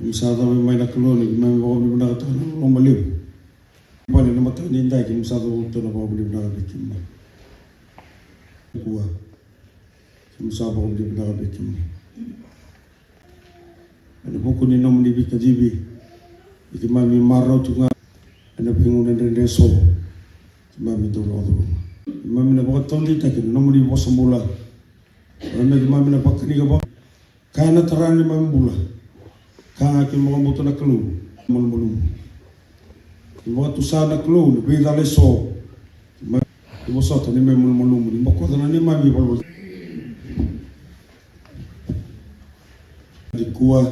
Misada may nakulon, may mababili na ito ng maliw. Bali na mataninday, misada ito na mababili na kabitin mo. Kuha. Misada mababili na kabitin mo. Ano po kunin naman ibig ka jibi. Iti mami maraw ito nga. Ano pingunan rin reso. Iti mami ito na ito. Mami na bakat taon dito, kino naman ibig sa mula. Ano na mami na pagkani ka ba? Kaya nataraan ni mami mula. Kaya aking mga buto na klo, mulmulong. Yung mga tusa na klo, nabida leso. Yung mga sota ni may mulmulong. Yung mga kota na ni mami palwas. Di kuwa,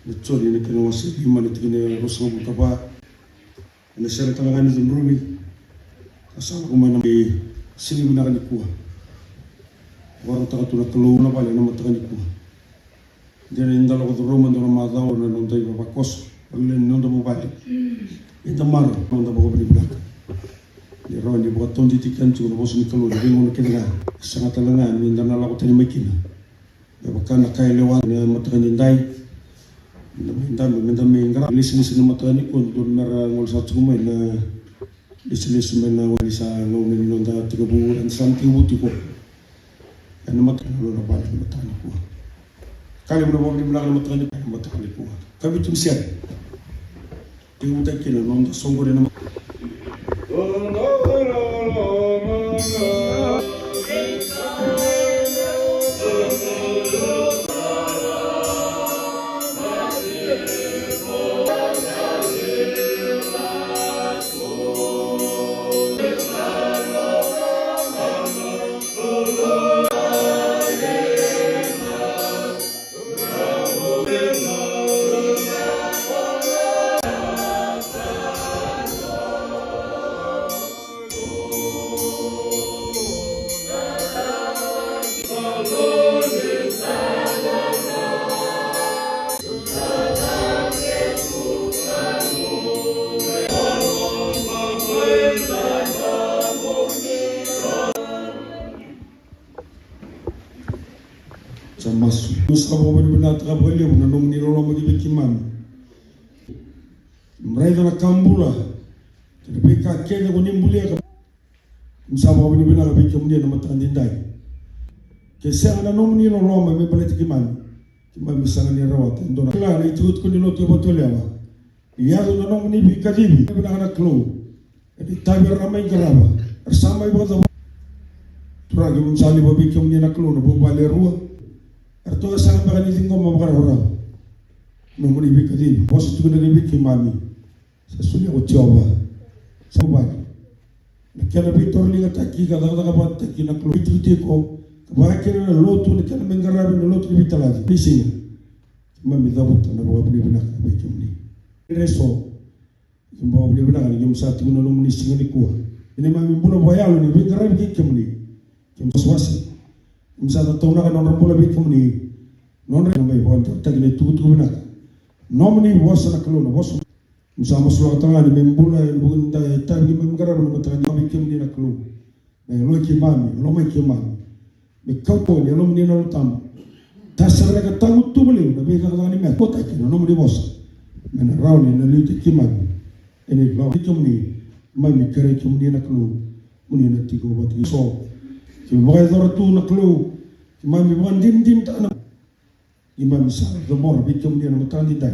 nito rin na kinawasi, iman ito kinarosong mga kaba. Nasira talaga ni Rumi. Kasama ko man na may sinibin na kanikuwa. Warang taka ito na klo na pala na mata kanikuwa. Jadi indalo ko Roma do Ramadan na nung tayo papakos paglen nung mo balik ita mar nung mo balik di ro ni buat ton ditikan cu no bosu ni kalu di ngun kinga sangat talangan ni ndana la ko tani makina ya bakana kay lewa ni matan indai minta mengra lisnis ni matan ni ko don mer ngol sa cu mai na lisnis men na wali sa ngol ni nonda 3 bulan santi buti ko ana matan lo na balik matan ko kali mo mo ni mala matan ni matan ko kami tum siat tingum tay kina non songo na mas musabo mo na trabalho na nung nilolo mo gibikiman mreza na kambula tibika kenya ko nimbulia musabo mo ni bina bikim ni na matandindai kesa na nung nilolo mo me balit kiman kimam misanga ni rawat ndona kala ni tut ko nilo to botolewa yazo na nung ni bikadibi bina na klo edi taber na may garaba bersama ibu kata turagi musali babikim ni na klo na bubale ruwa Arto sangat bakal ditinggal makan orang. Nomor ibu kadi, bos itu kena ibu kimami. Sesuai aku coba. Coba. Nak bitor lihat taki kalau tak apa taki nak lu itu teko. Kebahagiaan lotu nak menggarap lotu lebih telat. Di sini. Mami dapat nak bawa beli benak bikin ni. Reso. Bawa beli benak ni jam 1 guna nomor ni singa ni kuah. Ini mami pun bayar ni menggarap bikin ni. Jam swasi. Misal tahu nak orang pula bikin ni, non ramai bantu. Tadi ni tu benar. Nomini bos nak keluar bos. Misal masuk tengah ni membula bukan tadi menggarap nama tengah bikin ni nak keluar. Lo kimami, lo mai kimami. Bekau ni lo ni lo tam. Tasar nak tahu tu boleh. Nabi kata ni meh kota kena nomini bos. Mana raw ni nabi kimami. Ini lo bikin ni, mami kerja kimani nak keluar. Muni nak tiga batu so. Sebagai orang tu nak keluar, imam ibuan dim tak nak. Imam misal, gemor bikin dia nama tadi dah.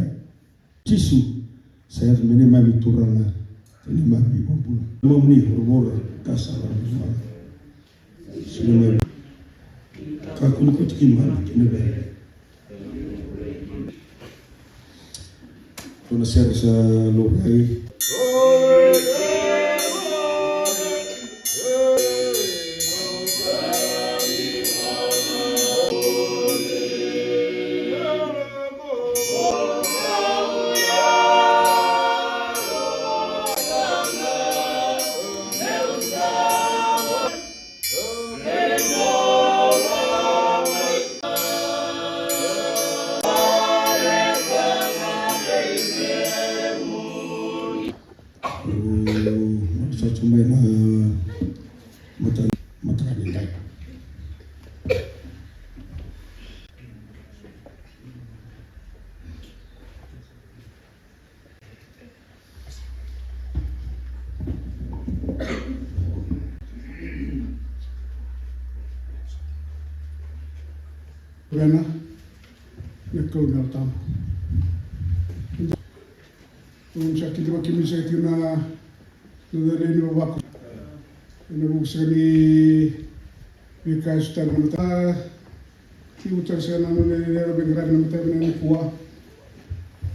Cisu, saya sebenarnya imam itu orang lah. Ini imam ibu pun. Imam ni gemor kasar. kuliko tikimani kinebe. Tunasiari sa lokay. Sumay na matakalintay. Rena, nagkaw na tama. Kung sa kita makimisay ito na nadalay ni Babako. Nabuksan ni Vikas Tan mata. Tiutar sa nano na bigran na mata na kuwa.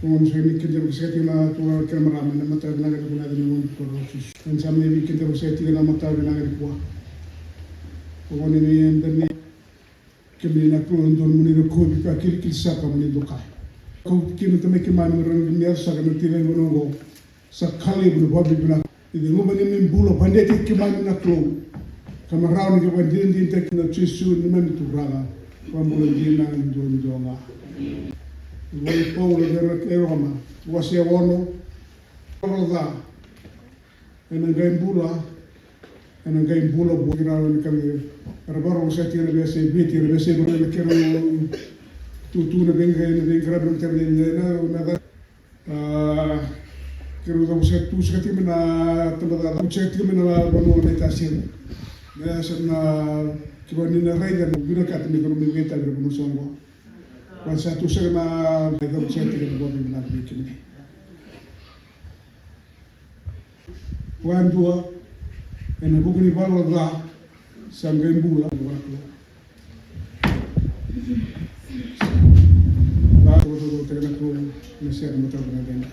Kung sa ni kita makimisay ito na tuwa kaya marami na mata na nagkakuna din ng porosis. Kung sa mga kita makimisay ito na mata na nagkakuna. Kung ano yan din ni kami na kulon doon muni ko ka kirikisa ka muni doka. Kung kinutame kimani orang dunia sa kanang tinay mo sa kali mo babi bina. Hindi mo ba nimin bulo pandeti kimani na klo. Kamaraw ni kawan din tek na chisu ni man turala. Pamulan din na doon nga. Wala Paulo de Roma. Wasi wono. Roda. Enang bula. Enang bula buiraw ni kami. Rabaro sa tira bese biti bese bro na kero tu na benga bro terne na kero da sa tu sa tira na tabada sa tira na bono na tasin na sa na kibani na raiga na binakat ni bro mi veta bro no songo wan sa tu sa na da sa tira na bono na bikini wan dua ena bugni balo da Sanggay bulan waktu. Lalu terkena tu nasihat mata benar.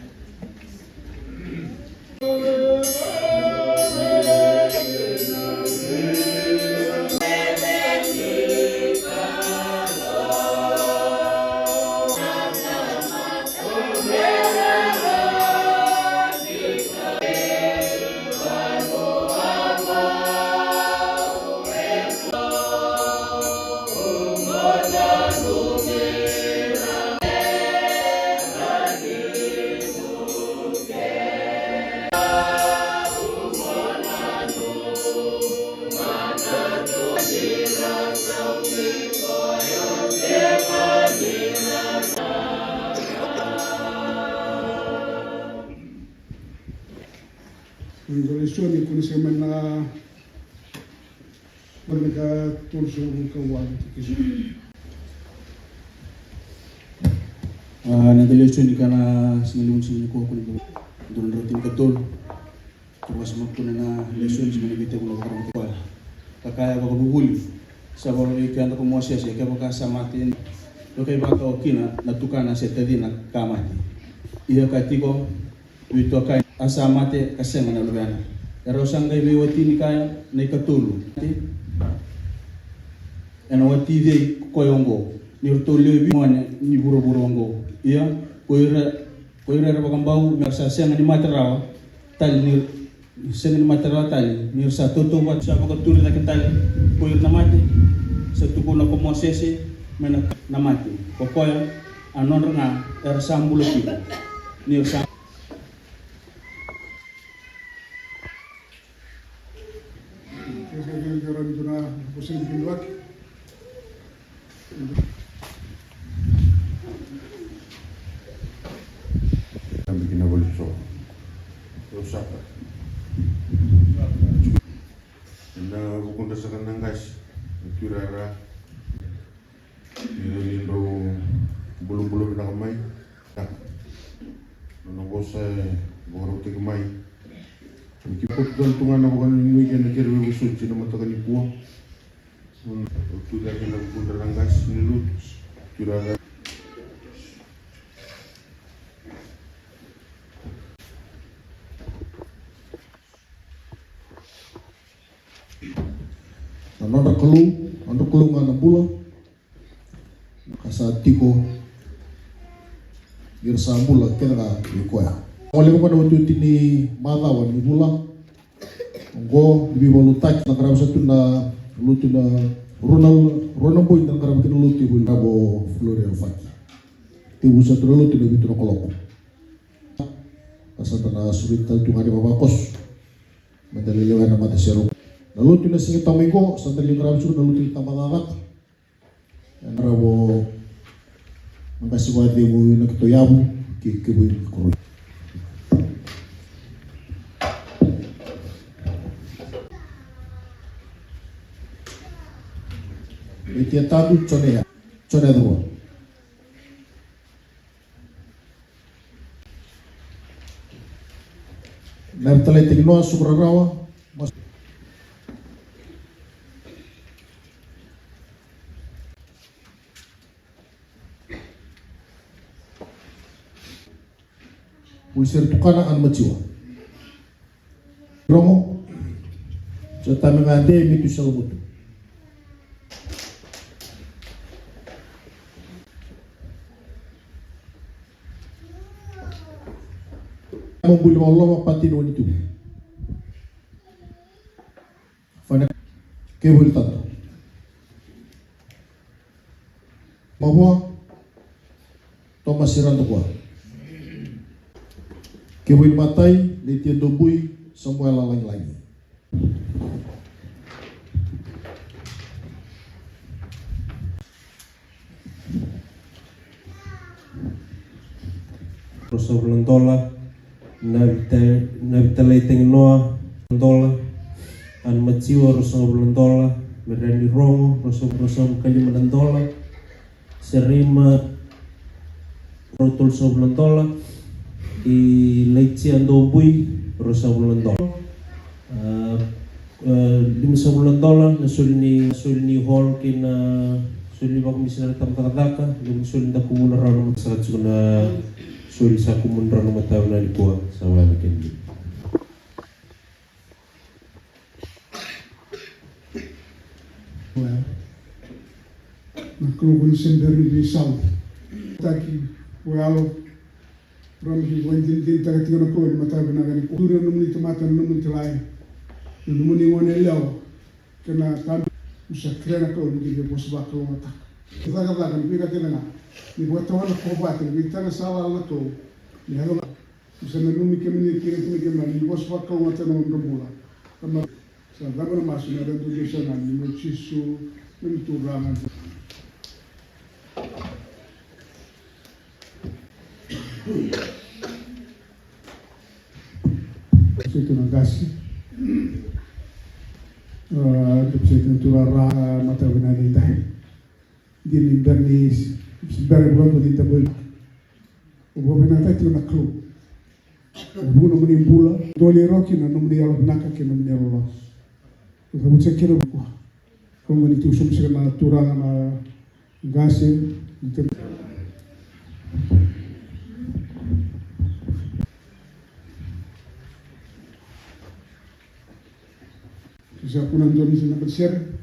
Indonesia kung sa man na nagka-tulso ng kawan. Nag-eleksyon di ka na sinilungan sa inyo ko ni doon rating katol. Terus magpuna na eleksyon sa mga bita ko na karang tiwal. Kakaya ko kabuhuli. Sa bawang ikan ako mo siya kaya makasamatin. Lokay baka okay na natukan na siya tadi na kamati. Iya katiko ito kay asamate kasi nga nalubyan. Pero sanggay biwati ni kaya na ikatulu. Ano wati day koyongo. Ni urtolyo bimone ni buro-burongo. Iya koira bakambau mersa siang ni materawa tal ni siang ni materawa tal ni sa toto wat sa bakatulu na kental koir na mati sa tuko na komosese mena na mati. Pokoya anon nga sambulo kiko. Ni sa orang itu na bosan biluak. Kami kinabuliso. Terus apa? Na bukunta sa kanang guys. Nagkurara. Nilindo bulong-bulong na kamay. Nung ko sa bukarote kamay. Kipot gantungan ako kanina yung weekend na kira usod sila matagal ni Puwa. Otuda kena bukunda rangas nilut curara. Nanda kelu ngana bula kasa tiko girsa bula kena ka ikoya. Oleh pada waktu ini mata wan bula ngo lebih balu tak nak kerap satu na lutu na Ronald boy nak kerap kena lutu boy rabo Florian Faki. Tibu satu lutu lebih tu kolok. Kasa tanah sulit tu ngadi babakos mendalilewah nama teseruk. Lalu tunas singi tamiko sandali kerap suruh lalu tu tamangak. Yang rabo makasih buat ibu nak toyabu kibu koroi. Itu tadu coneh dulu. Nertalai tingno subrarawa. Puisir tukana an maciwa. Romo, jata mengade mitu salamutu. Membuli Allah mapati no itu. Fana kebul tanto. Bahwa Thomas Siranto kuah. Kebul matai litian dobui semua lalang lagi. Rosa Blandola Navita Leiting Noa Blandola An Maciwa Rosa Blandola Merani Rongo Rosa Kali Blandola Serima Rotul Blandola I Leitsi Andobui Rosa Blandola $5 bulan nasulni hall kina sulni bak misal tamtakadaka lum sulni da kumuna rano masakat suna sul sa kumuna rano mataw na likuwa sa wala kendi. Naklugun sendiri di South. Taki walo ramhi wanjin din tagati na ko ni mataw na gani ko. Duro nung ni tumatan nung tilay. Nung ni wone law kana tan usa krena ko ni ge bos ba ko mata. Kita kan pika kena ni buat tawana ko ba kan kita na sala na to. Ni halo usa na nung kemini kire ni bos ba ko mata no ndobula. Kama sa dapat masuk na dan tujuh sana ni cisu menturangan. Itu nagasi. Itu turara mata benar ini dah. Gini bernis sebagai bukan kita boleh. Ubo benar itu nak kru. Ubo no menimbula. Dole roki na no menialo naka kena menialo los. Kamu cek kira buku. Kamu itu sumber na turanga na gasi. Saya pun anjur di sana bershare,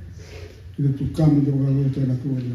kita tukar menjadi orang yang tidak keluar dari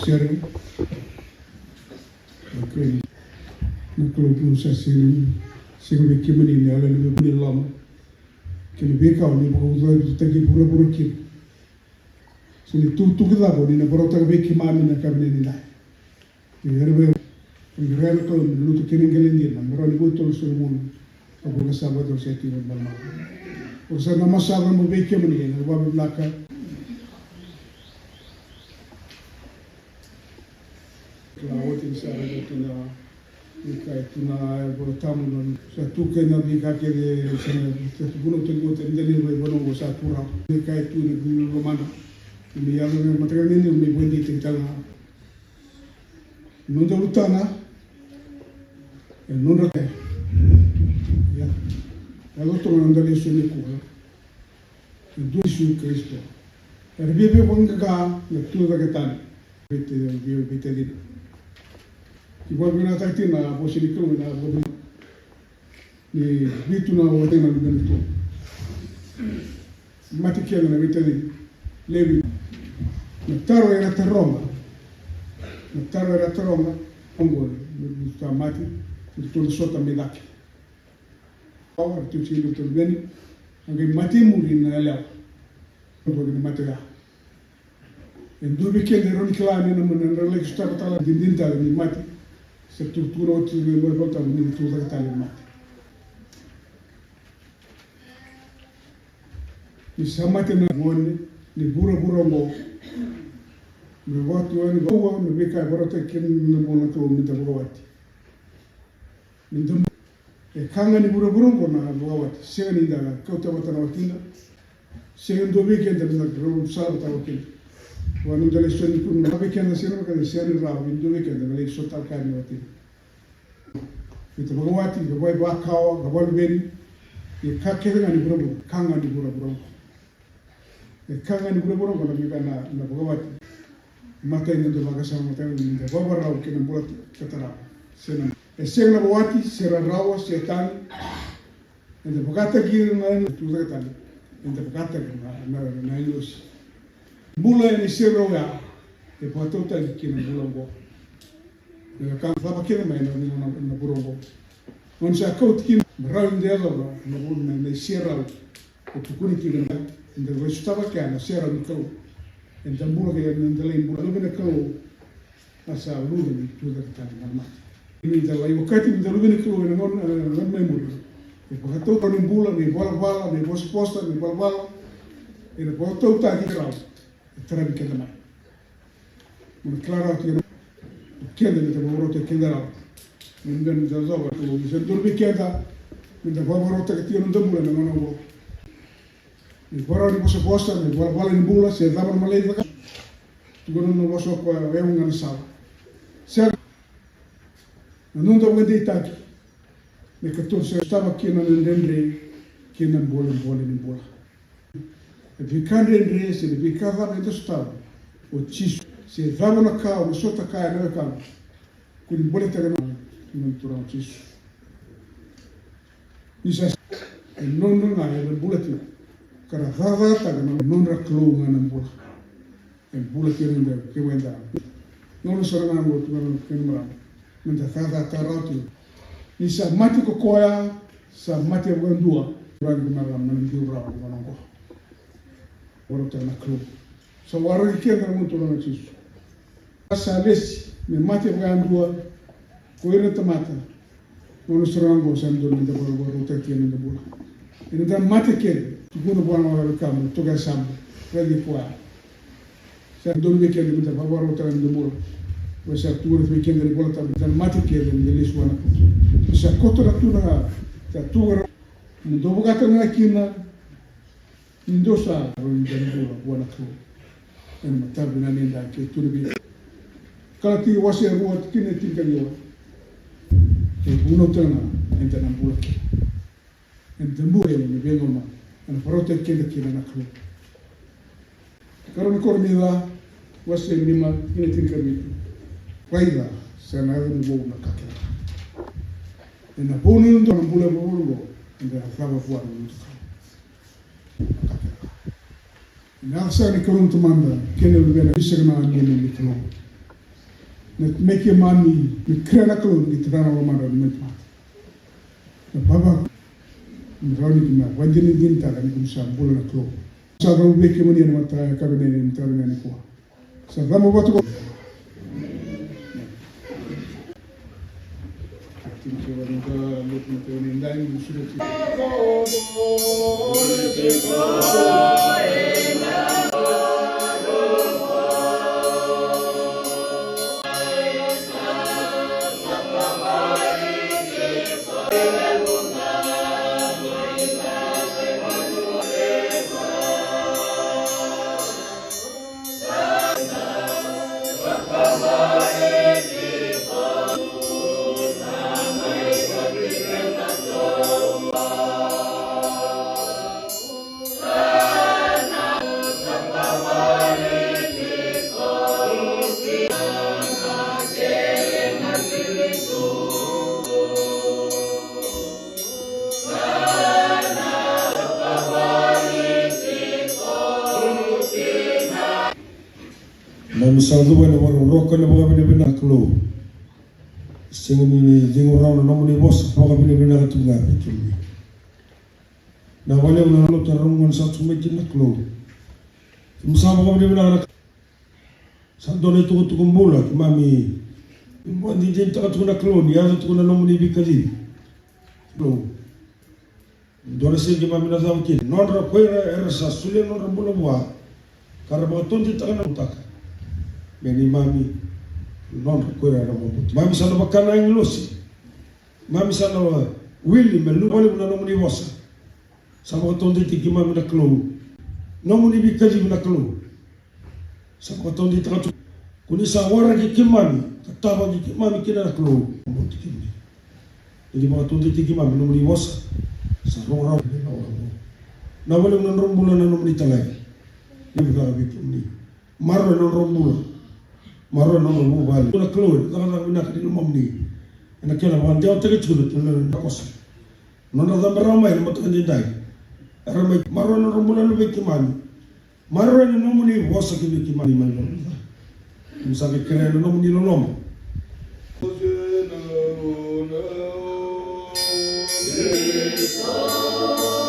sharing. Okay. Naklubu sa sing bikin ini ala lebih lam. Kini beka o ni buka tagi pura kiri. Sini tu kita ko ni na borota beki mami na kabne ni na. Ni herbe ni rena ko ni lutu kini ngalendi na mero ni botol so mun. Ako na sabat o seti mo balma. O sa na masala mo beki mo ni na babu naka. Klawotin sa ito na kahit na tamu non sa tuke na bika kere sa buno tengo tendeli mo bono go sa pura kahit tu ni buno romana ni ya no material ni mi bondi tentanga non da utana e non da ya la otro non da leso ni ku e due su Cristo per bebe bonga na tu da ketani bete di Ibu bina takti na posisi kau na bobi ni bitu na wote na benito mati kia na bitani lebi na taro era teroma ongo sta mati tu sota medaki awar tu si tu beni ange mati muri na ela ongo ni mati ya endubi kia de roni klani na na relek sta tala dindinta ni mati struttura o lo volta ni tu da talima ni samate na ngone ni bura mo me voto ni go me beka borota kin na bona to mi da bogawati ni dum e kanga ni bura ngo na bogawati seni da ka to bata na watinda seni do beke da na ro sala ta watinda wanu da le soni kun na beke na seni ka seni ra windu beke da le sota ka ni watinda ita bogawati ga boy ba kawa ga bol beni e ka kere ni bura kanga ni bura e kanga ni bura na mi kana na bogawati mata ini do baga sama mata ini do baba raw kena bulat katara sena e sena bogawati sera rawa setan ende bogata gir na tu setan ende bogata na yos bula ni sera ya e pato ta kena bulongo e ka baba kena mai na bulongo on sa kaut kin raw ndelo na bun na sera o tukuni kina ende restava kana sera ni kau en tamburo che nella imbura dove ne calo asa lume ni tu da tani mamma ni da lai wakati ni da lume ne calo non memori e poi to con imbula ni bala ni sposta ni bala e poi to ta di rao e trabi che da mai un claro che ne da borota che da rao non ben da zova tu mi sento dormi che da mi da borota che ti non da mura non ho ni bora ni bosa posta ni bala ni bula se dava uma lei da tu não bosa com é um sala certo não dá uma deitado ne que tu se estava aqui na ndendre que na bola ni bola e ficar ndendre se ficava dentro estava o tiso se dava na cá o sota cá na cá com bola ter não turão tiso isso é não é bola kara gaga taga non raklo ngana bula en bula kirenda ke wenda non sora na mo tu no kenmara menda gaga taratu ni sa mati ko koya sa mati ko ndua ran na ram na ndura ko non ko woro ta na klo so waro ke na mo tu no chisu sa lesi me mati ko ndua ko ira tamata non sora ngo sa ndura nda woro ta ke na bula ina da mati ke tukuno bwana wa kamu toka sambu ready kwa sa do weekend mi ta babaro ta ndumuro wa sa tour weekend ni bolta dan mati ke ni le swana ko sa koto la tuna ta tour ni do bogata na kina ndo sa ro ni ndumuro bwana ko en matabi na nenda ke turbi kala ti wasi ro kine tinkalio e buno tana enta na bulaki en ndumuro ni vengo ma ana parote kenda na klo karoni kormida wase lima ine tinkamiti waida sana ni bo na kakela ena bonu ndo na bula bolu nda fava fuar ni na sana ko ndo manda kene lugena bisema ni klo net meke mami ni krena klo ni tana wa manda ni metma na baba mrauni kima wajini dinta kan kumsa bulu na klo sa ramu beki muni na mata kabene ni kwa sa ramu batu ko tinke waringa lut mate ni ndai musuti na misal dua na warung rokok na mga binibina klo singa ni dingo raw na nomuni boss mga binibina katunga pikili na wale una lo tarungan sa tumikin na klo musama mga binibina na sa doon ito kutukumbula kimami mo hindi din takatuna klo niya sa tukuna nomuni bikali klo doon sa kimami na zawkin non ra kwera ersa sulen non ra bula buwa karaba tondi takana utaka Beni mami non kwera na mabuti. Mami sana bakana inglosi. Mami sana Willy melu wale mna nomuni wasa. Sama tondi tiki mami na klo. Nomuni bikaji na klo. Sama tondi takatu. Kuni sawara ki kimami, kataba ki kimami kina na klo. Mabuti kini. Jadi mga tondi tiki mami nomuni wasa. Sa rora na wala. Na wale mna rombula na nomuni talay. Ni ga bikini. Maro na rombula. Maro no mo bali kuna klo na na kadi lumam ni na kela wan jaw tege chulo na kosa no na dambara mai mo to ndi dai ara mai maro no rumula no beki mani maro no mo ni wosa ki beki mani mai no musa ke kre no mo ni lo lomo Oh